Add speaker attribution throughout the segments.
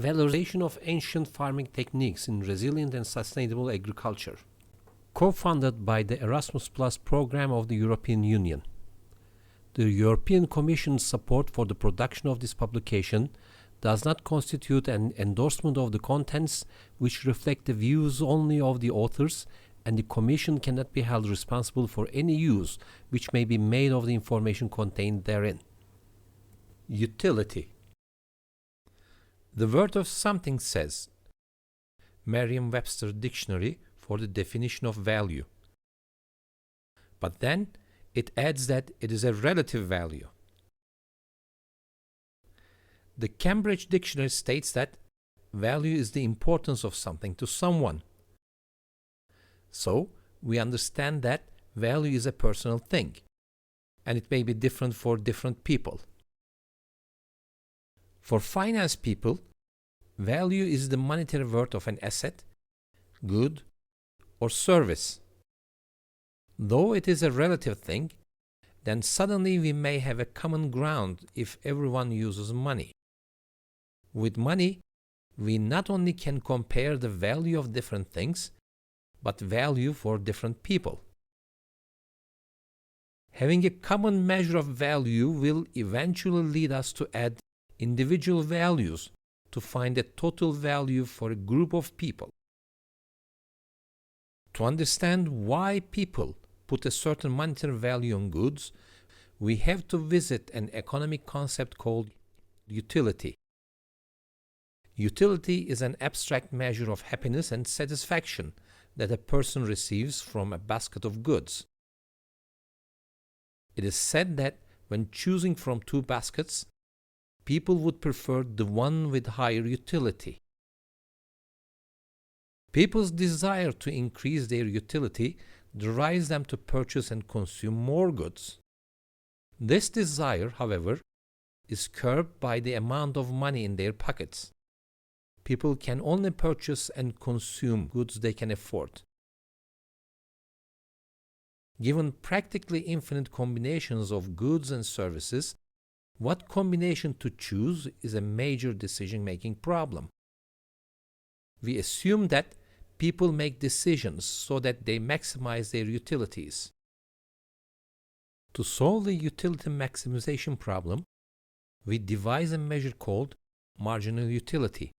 Speaker 1: Valorization of ancient farming techniques in resilient and sustainable agriculture. Co-funded by the Erasmus Plus program of the European Union. The European Commission's support for the production of this publication does not constitute an endorsement of the contents, which reflect the views only of the authors, and the Commission cannot be held responsible for any use which may be made of the information contained therein. Utility. The word of something says, Merriam Webster Dictionary for the definition of value. But then it adds that it is a relative value. The Cambridge Dictionary states that value is the importance of something to someone. So, we understand that value is a personal thing, and it may be different for different people. For finance people, value is the monetary worth of an asset, good, or service. Though it is a relative thing, then suddenly we may have a common ground if everyone uses money. With money, we not only can compare the value of different things, but value for different people. Having a common measure of value will eventually lead us to add individual values to find a total value for a group of people. To understand why people put a certain monetary value on goods, we have to visit an economic concept called utility. Utility is an abstract measure of happiness and satisfaction that a person receives from a basket of goods. It is said that when choosing from two baskets, people would prefer the one with higher utility. People's desire to increase their utility drives them to purchase and consume more goods. This desire, however, is curbed by the amount of money in their pockets. People can only purchase and consume goods they can afford. Given practically infinite combinations of goods and services, what combination to choose is a major decision-making problem. We assume that people make decisions so that they maximize their utilities. To solve the utility maximization problem, we devise a measure called marginal utility.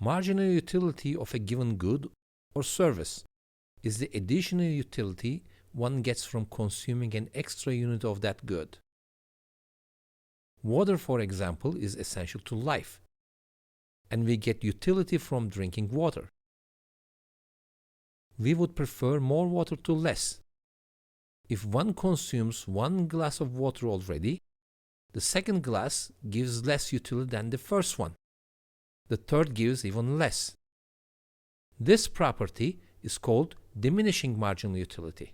Speaker 1: Marginal utility of a given good or service is the additional utility one gets from consuming an extra unit of that good. Water, for example, is essential to life, and we get utility from drinking water. We would prefer more water to less. If one consumes 1 glass of water already, the second glass gives less utility than the first one. The third gives even less. This property is called diminishing marginal utility.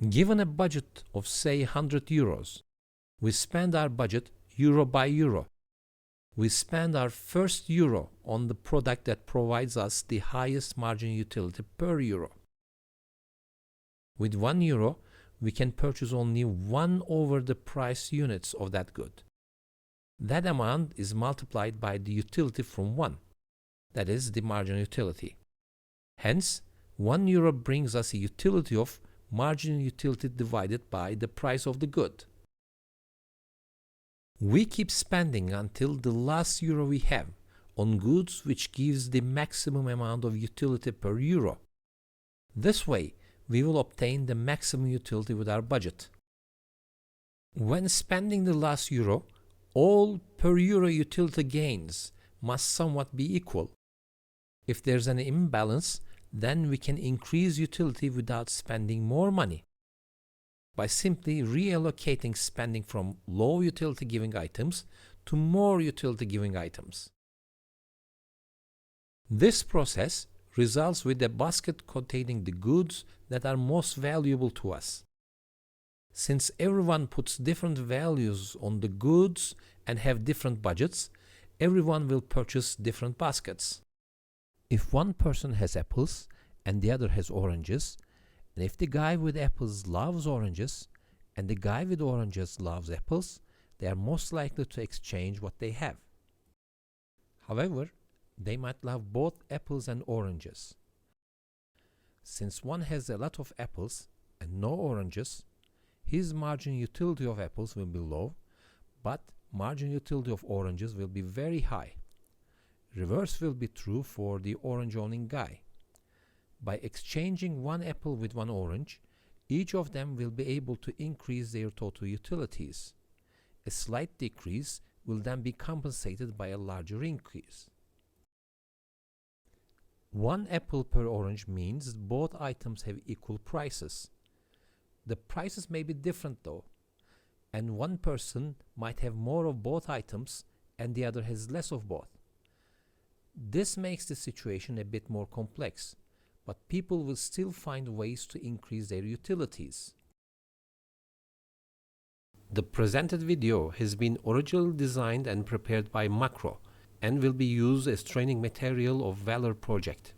Speaker 1: Given a budget of, say, 100 euros, we spend our budget euro by euro. We spend our first euro on the product that provides us the highest marginal utility per euro. With 1 euro, we can purchase only 1 over the price units of that good. That amount is multiplied by the utility from 1, that is the marginal utility. Hence, 1 euro brings us a utility of marginal utility divided by the price of the good. We keep spending until the last euro we have on goods, which gives the maximum amount of utility per euro. This way, we will obtain the maximum utility with our budget. When spending the last euro, all per euro utility gains must somewhat be equal. If there's an imbalance, then we can increase utility without spending more money by simply reallocating spending from low utility giving items to more utility giving items. This process results with a basket containing the goods that are most valuable to us. Since everyone puts different values on the goods and have different budgets, everyone will purchase different baskets. If one person has apples and the other has oranges, and if the guy with apples loves oranges and the guy with oranges loves apples, they are most likely to exchange what they have. However, they might love both apples and oranges. Since one has a lot of apples and no oranges, his margin utility of apples will be low, but margin utility of oranges will be very high. Reverse will be true for the orange-owning guy. By exchanging one apple with one orange, each of them will be able to increase their total utilities. A slight decrease will then be compensated by a larger increase. One apple per orange means both items have equal prices. The prices may be different though, and one person might have more of both items and the other has less of both. This makes the situation a bit more complex, but people will still find ways to increase their utilities. The presented video has been originally designed and prepared by Makro and will be used as training material of VALOR project.